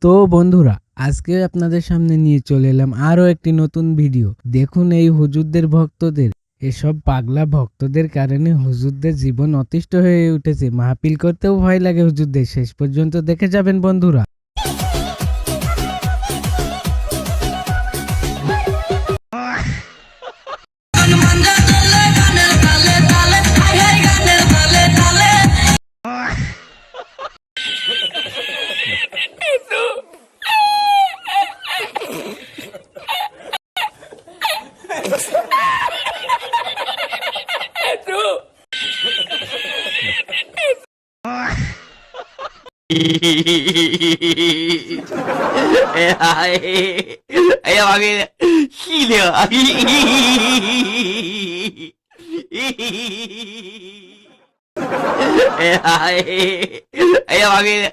তো বন্ধুরা, আজকে আপনাদের সামনে নিয়ে চলে এলাম আরো একটি নতুন ভিডিও। দেখুন এই হুজুরদের ভক্তদের, এসব পাগলা ভক্তদের কারণে হুজুরদের জীবন অতিষ্ঠ হয়ে উঠেছে। মাহফিল করতেও ভয় লাগে হুজুরদের। শেষ পর্যন্ত দেখে যাবেন বন্ধুরা।哎呀妈给气的！哎呀妈给！